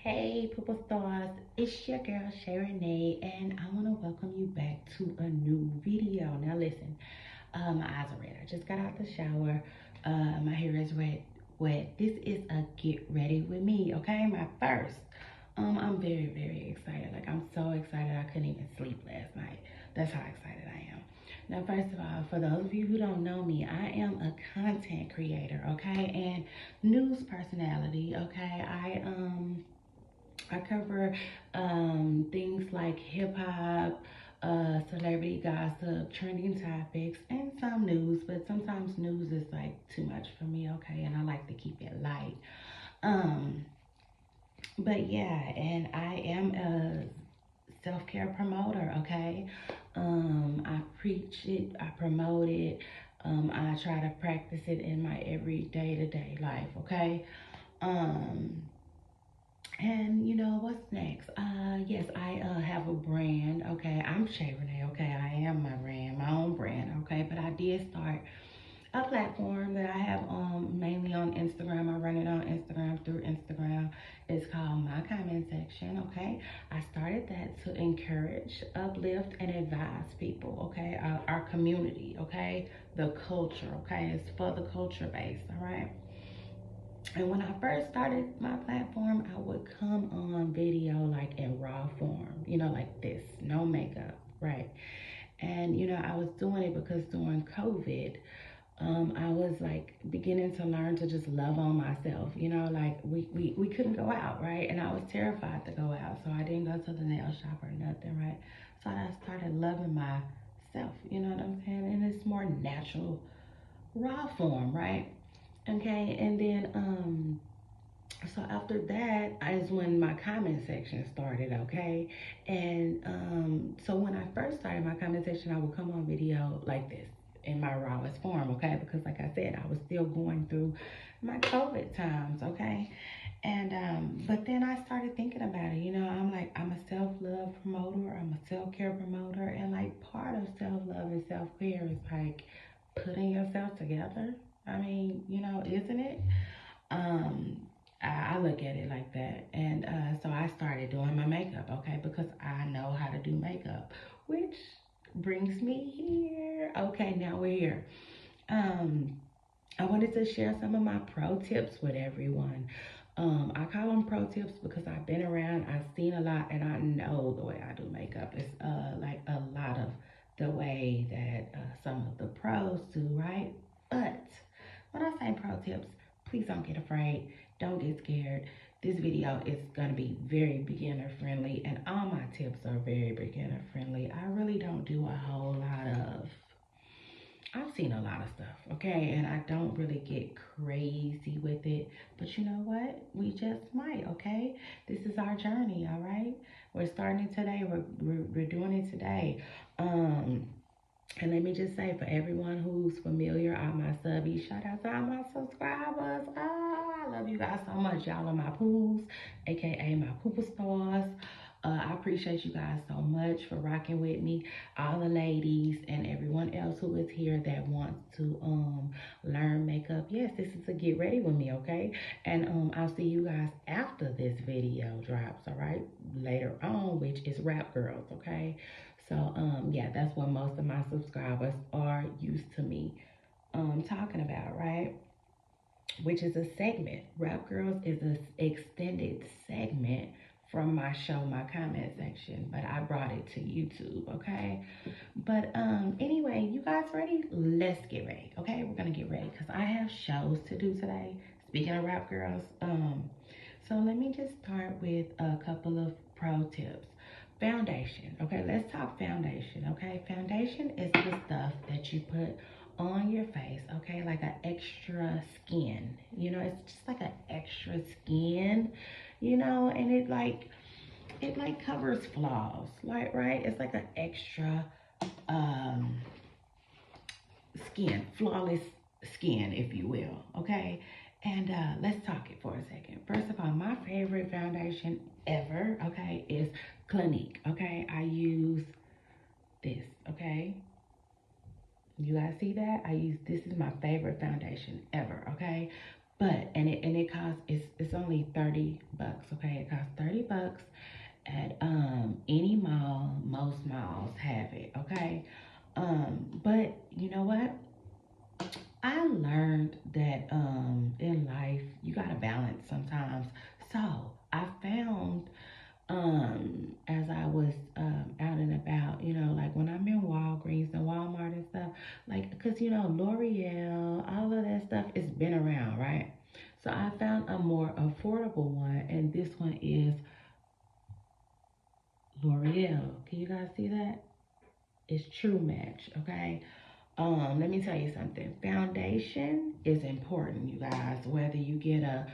Hey, Purple Stars, it's your girl Shay Renee, and I want to welcome you back to a new video. Now, listen, my eyes are red. I just got out the shower. My hair is wet. This is a get ready with me, okay? My first. I'm very excited. Like, I'm so excited I couldn't even sleep last night. That's how excited I am. Now, first of all, for those of you who don't know me, I am a content creator, okay, and news personality, okay. I cover things like hip hop, celebrity gossip, trending topics, and some news. But sometimes news is like too much for me, okay, and I like to keep it light. Um, but yeah, and I am a self-care promoter, okay. I preach it, I promote it, I try to practice it in my every day-to-day life, okay. um and you know what's next? Yes, I have a brand, okay. I'm Shay Renee, okay. I am my brand, my own brand, okay. But I did start a platform that I have mainly on Instagram. I run it on Instagram through Instagram. It's called My Comment Section, okay. I started that to encourage, uplift, and advise people, okay. Our community, okay. The culture, okay. It's for the culture base, all right. And when I first started my platform, I would come on video like in raw form, you know, like this, no makeup, right? And you know, I was doing it because during COVID, I was like beginning to learn to just love on myself. You know, like we couldn't go out, right? And I was terrified to go out, so I didn't go to the nail shop or nothing, right? So I started loving myself. You know what I'm saying? In this more natural, raw form, right? Okay, and then so after that is when my comment section started, okay. And so when I first started my comment section, I would come on video like this in my rawest form, okay, because like I said, I was still going through my COVID times, okay. And but then I started thinking about it, you know. I'm like, I'm a self-love promoter, I'm a self-care promoter, and like part of self-love and self-care is like putting yourself together. I mean, you know, isn't it? um I look at it like that. And so I started doing my makeup, okay, because I know how to do makeup, which brings me here. Okay, now we're here. um I wanted to share some of my pro tips with everyone. I call them pro tips because I've been around, I've seen a lot, and I know the way I do makeup. It's like a lot of the way that some of the pros do, right? But when I say pro tips, please don't get afraid. Don't get scared. This video is going to be very beginner friendly, and all my tips are very beginner friendly. I really don't do a whole lot of, I've seen a lot of stuff, okay, and I don't really get crazy with it. But you know what? We just might, okay? This is our journey, all right? We're starting it today. We're doing it today. Um, and let me just say, for everyone who's familiar, all my subbies, shout out to all my subscribers. I love you guys so much. Y'all are my poos, aka my pooper stars. I appreciate you guys so much for rocking with me. All the ladies and everyone else who is here that wants to learn makeup. Yes, this is a get ready with me, okay? And I'll see you guys after this video drops, all right? Later on, which is Rap Girls, okay? So yeah, that's what most of my subscribers are used to me talking about, right? Which is a segment. Rap Girls is an extended segment from my show, My Comment Section, but I brought it to YouTube, okay? But anyway, you guys ready? Let's get ready, okay? We're gonna get ready because I have shows to do today. Speaking of Rap Girls, so let me just start with a couple of pro tips. Foundation, okay? Let's talk foundation, okay? Foundation is the stuff that you put on your face, okay, like an extra skin, you know. It's just like an extra skin, you know, and it like covers flaws, like, right? It's like an extra um skin, flawless skin, if you will, okay. And let's talk it for a second. First of all, my favorite foundation ever, okay, is Clinique, okay. I use this, okay. You guys see that? I use, this is my favorite foundation ever, okay? But it costs, it's only 30 bucks, okay? It costs 30 bucks at any mall. Most malls have it, okay? But you know what? I learned that in life you gotta balance sometimes. So I found as I was out and about, you know, like when I'm in Walgreens and Walmart and stuff, like because you know L'Oreal, all of that stuff has been around, right? So I found a more affordable one, and this one is L'Oreal. Can you guys see that? It's True Match, okay? Let me tell you something. Foundation is important, you guys. Whether you get a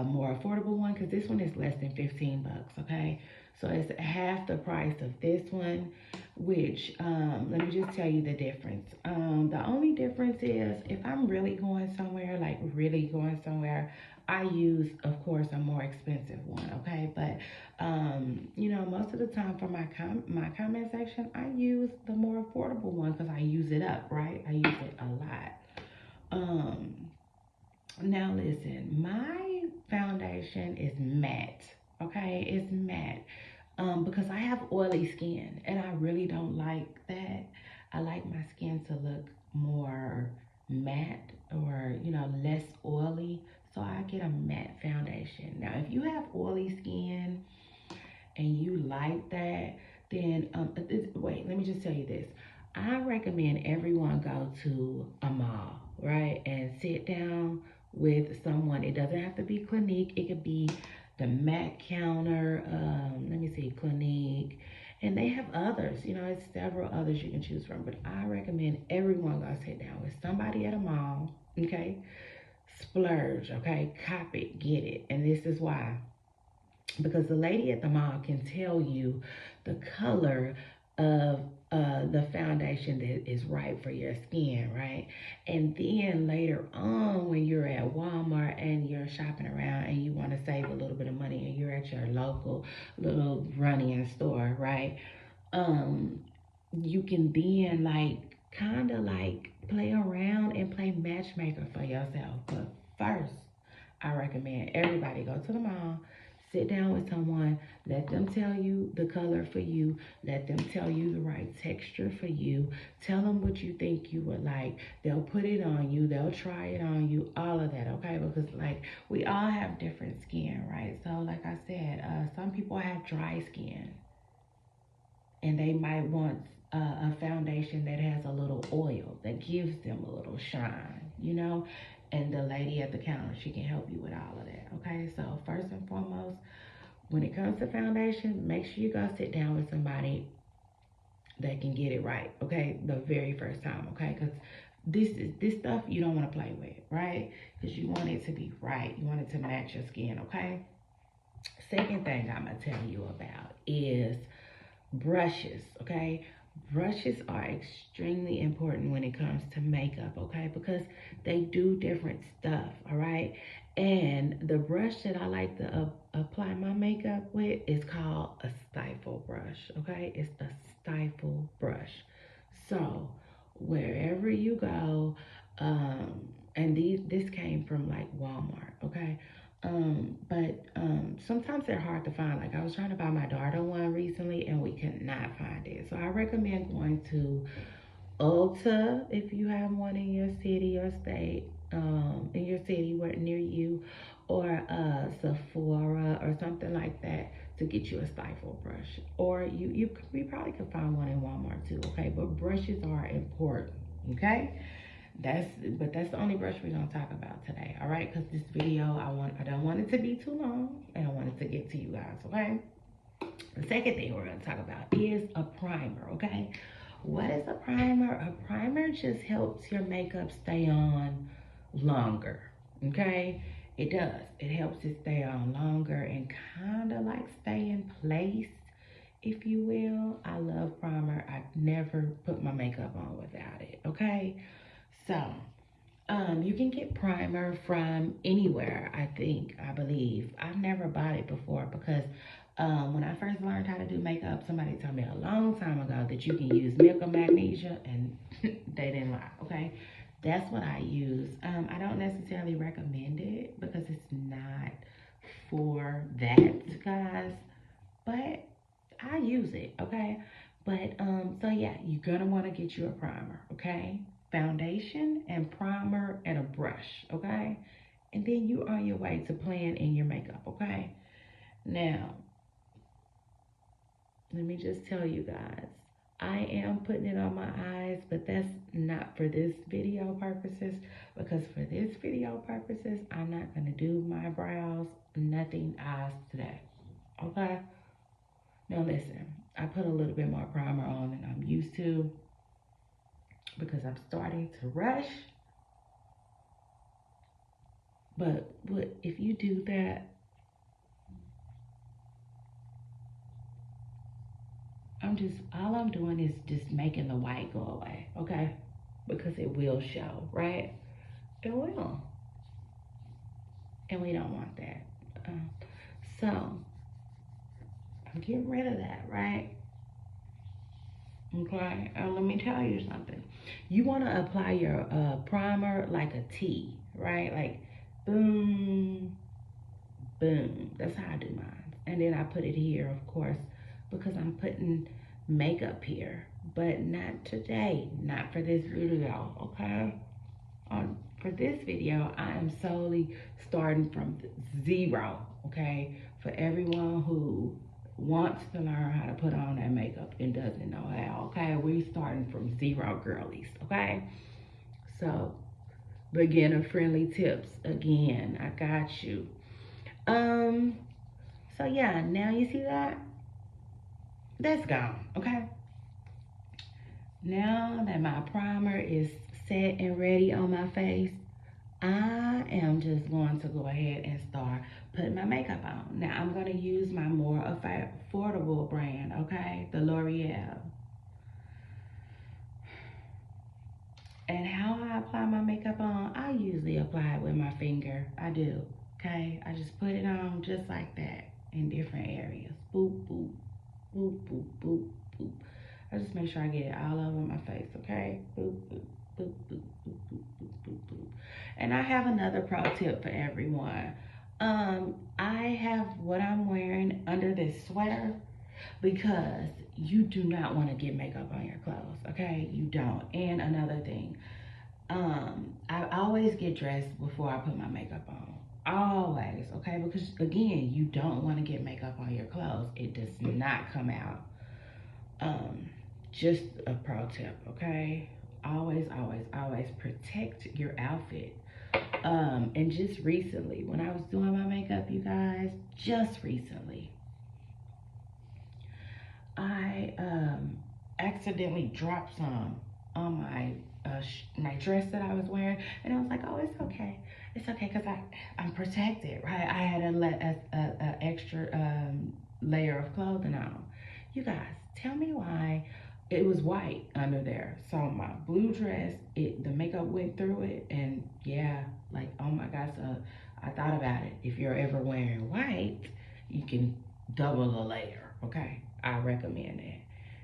more affordable one, because this one is less than 15 bucks, okay? So it's half the price of this one, which let me just tell you the difference. The only difference is if I'm really going somewhere, like really going somewhere, I use, of course, a more expensive one, okay? But you know, most of the time for my comment section, I use the more affordable one because I use it up, right? I use it a lot. Um, Now listen, my foundation is matte, okay? It's matte. Because I have oily skin and I really don't like that. I like my skin to look more matte or, you know, less oily. So I get a matte foundation. Now, if you have oily skin and you like that, then wait, let me just tell you this. I recommend everyone go to a mall, right, and sit down with someone. It doesn't have to be Clinique. It could be the Mac counter. Let me see, Clinique, and they have others. You know, it's several others you can choose from. But I recommend everyone go sit down with somebody at a mall. Okay, splurge. Okay, cop it, get it, and this is why, because the lady at the mall can tell you the color of the foundation that is right for your skin, right? And then later on, when you're at Walmart and you're shopping around and you want to save a little bit of money and you're at your local little run-in store, right? Um, you can then like kind of like play around and play matchmaker for yourself. But first, I recommend everybody go to the mall, sit down with someone, let them tell you the color for you, let them tell you the right texture for you, tell them what you think you would like. They'll put it on you, they'll try it on you, all of that, okay? Because like we all have different skin, right? So like I said, some people have dry skin and they might want a foundation that has a little oil that gives them a little shine, you know. And the lady at the counter, she can help you with all of that, okay? So first and foremost, when it comes to foundation, make sure you go sit down with somebody that can get it right, okay, the very first time, okay? Because this stuff you don't want to play with, right? Because you want it to be right, you want it to match your skin, okay? Second thing I'm gonna tell you about is brushes, okay? Brushes are extremely important when it comes to makeup, okay? Because they do different stuff, all right? And the brush that I like to apply my makeup with is called a stifle brush, okay? It's a stifle brush. So wherever you go, and this came from like Walmart, okay? But sometimes they're hard to find. Like I was trying to buy my daughter one recently and we could not find it. So I recommend going to Ulta if you have one in your city or state, in your city where near you, or Sephora or something like that to get you a stifle brush. Or you probably could find one in Walmart too, okay? But brushes are important, okay? That's the only brush we're gonna talk about today, all right? Because this video, I don't want it to be too long, and I want it to get to you guys, okay? The second thing we're gonna talk about is a primer, okay? What is a primer? A primer just helps your makeup stay on longer, okay? It does. It helps it stay on longer and kind of like stay in place, if you will. I love primer. I never put my makeup on without it, okay? So, you can get primer from anywhere, I believe. I've never bought it before because when I first learned how to do makeup, somebody told me a long time ago that you can use milk or magnesia, and they didn't lie, okay? That's what I use. I don't necessarily recommend it because it's not for that, guys, but I use it, okay? But so yeah, you're gonna want to get you a primer, okay? Foundation and primer and a brush, okay? And then you on your way to playing in your makeup, okay? Now, let me just tell you guys, I am putting it on my eyes, but that's not for this video purposes, because for this video purposes, I'm not gonna do my brows, nothing eyes today, okay? Now listen, I put a little bit more primer on than I'm used to because I'm starting to rush. But if you do that, all I'm doing is just making the white go away, okay? Because it will show, right? It will. And we don't want that. So I'm getting rid of that, right? Okay, let me tell you something. You want to apply your primer like a T, right? Like boom, boom. That's how I do mine. And then I put it here, of course, because I'm putting makeup here. But not today, not for this video, okay? For this video, I am solely starting from zero, okay? For everyone who wants to learn how to put on that makeup and doesn't know how, okay? We starting from zero, girlies, okay? So, beginner friendly tips, again, I got you. So yeah, now you see that? That's gone, okay? Now that my primer is set and ready on my face, I am just going to go ahead and start putting my makeup on. Now I'm going to use my more affordable brand, okay? The L'Oreal. And how I apply my makeup on, I usually apply it with my finger. I do, okay? I just put it on just like that in different areas. Boop, boop, boop, boop, boop, boop. I just make sure I get it all over my face, okay? Boop, boop, boop, boop, boop, boop, boop, boop, boop. And I have another pro tip for everyone. I have what I'm wearing under this sweater because you do not want to get makeup on your clothes, okay? You don't. And another thing, I always get dressed before I put my makeup on. Always, okay? Because again, you don't want to get makeup on your clothes. It does not come out. Just a pro tip, okay? Always, always, always protect your outfit. And just recently, when I was doing my makeup, you guys, just recently, I accidentally dropped some on my dress that I was wearing, and I was like, oh, it's okay, because I'm protected, right? I had a extra layer of clothing on. You guys, tell me why it was white under there. So my blue dress, the makeup went through it, and yeah, like, oh my gosh. So I thought about it. If you're ever wearing white, you can double the layer, okay? I recommend that.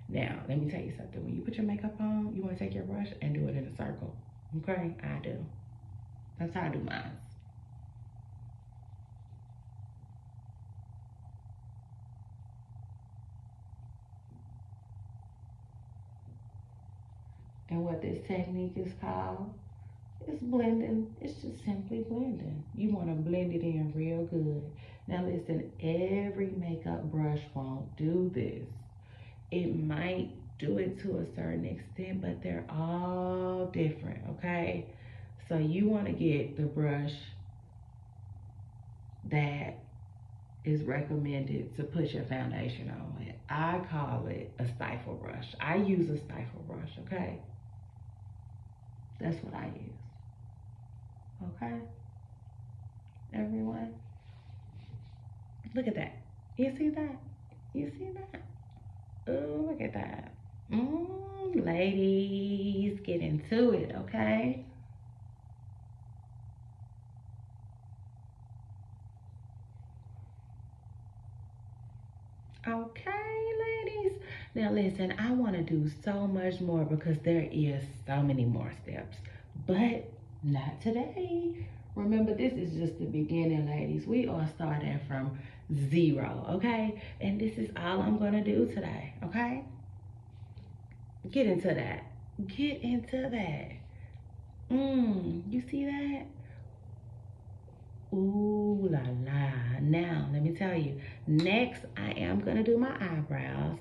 Now, let me tell you something. When you put your makeup on, you want to take your brush and do it in a circle, okay? I do. That's how I do mine. And what this technique is called is blending. It's just simply blending. You want to blend it in real good. Now listen, every makeup brush won't do this. It might do it to a certain extent, but they're all different, okay? So you want to get the brush that is recommended to put your foundation on with. I call it a stifle brush. I use a stifle brush, okay? That's what I use, okay? Everyone, look at that. You see that? You see that? Oh, look at that. Ladies, get into it, okay? Okay, ladies. Now listen, I want to do so much more because there is so many more steps. but not today. Remember, this is just the beginning, ladies. We are starting from zero, okay? And this is all I'm gonna do today, okay? Get into that. Get into that. You see that? Ooh la la. Now, let me tell you. Next, I am gonna do my eyebrows.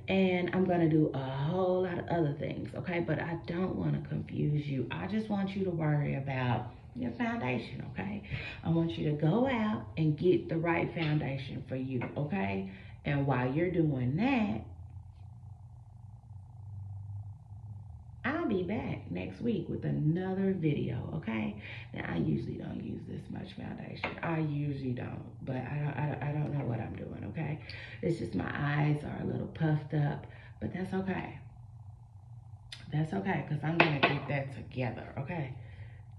And I'm gonna do a whole lot of other things, okay? But I don't wanna confuse you. I just want you to worry about your foundation, okay? I want you to go out and get the right foundation for you, okay? And while you're doing that, I'll be back next week with another video, okay? Now, I usually don't use this much foundation. I usually don't, but I don't know what I'm doing, okay? It's just my eyes are a little puffed up, but that's okay. That's okay, because I'm going to get that together, okay?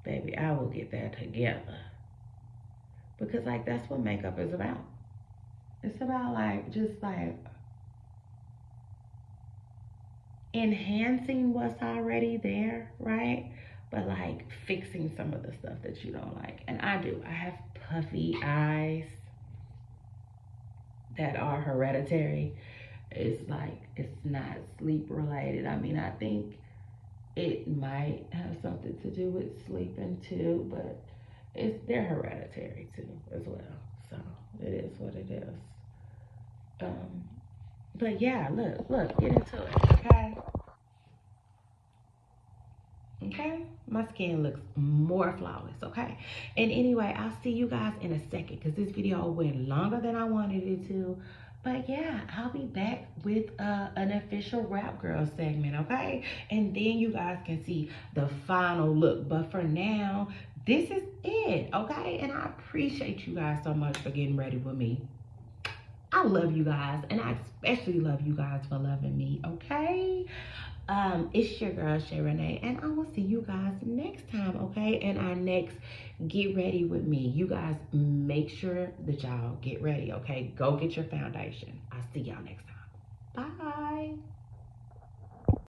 Baby, I will get that together. Because, like, that's what makeup is about. It's about, like, just, like, enhancing what's already there, right? But like fixing some of the stuff that you don't like. And I do. I have puffy eyes that are hereditary. It's like, it's not sleep related. I mean, I think it might have something to do with sleeping too, but they're hereditary too as well. So it is what it is. Um, but yeah, look, get into it, okay? Okay, my skin looks more flawless. Okay, and anyway, I'll see you guys in a second because this video went longer than I wanted it to. But yeah, I'll be back with an official Rap Girl segment. Okay, and then you guys can see the final look. But for now, this is it. Okay, and I appreciate you guys so much for getting ready with me. I love you guys, and I especially love you guys for loving me. Okay, it's your girl Shay Renee, and I will see you guys next time, okay? And our next Get Ready With Me. You guys make sure that y'all get ready, okay? Go get your foundation. I'll see y'all next time. Bye.